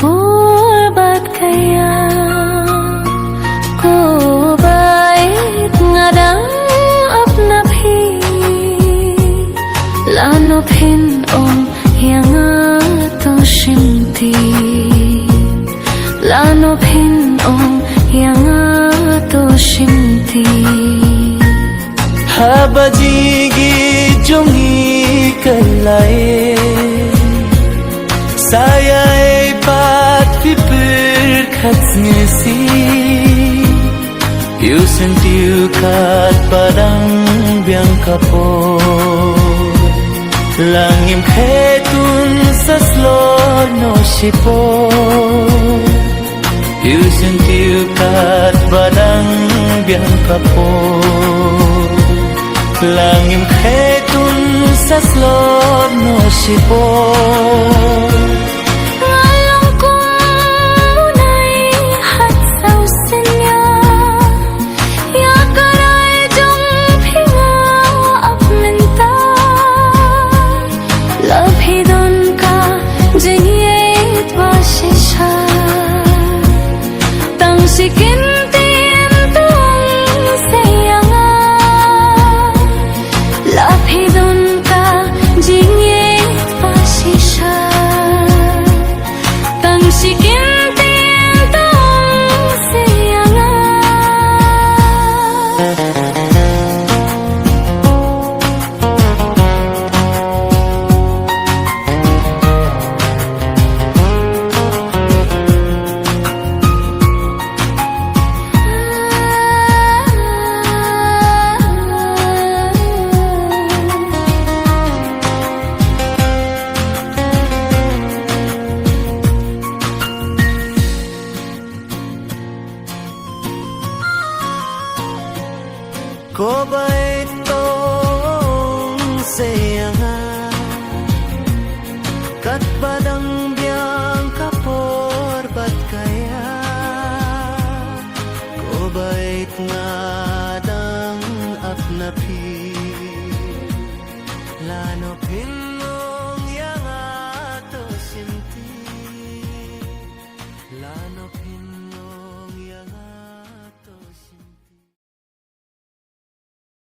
kapurbat kaya ko bait ngadang apnaphi lanophin ong yanga to shimti lanophin ong yanga to shimti habajigi jongi kalai saya pat pipir khatsngesi you sentiu kat padang biang kapo langim khetun saslo no shipo you sentiu kat padang biang kapo langim khetun saslo no shipo ko bait tong sayanga kat badang biang kapor bat kaya ko bait ngadang apnapi lanopin mong yanga to simti lanopin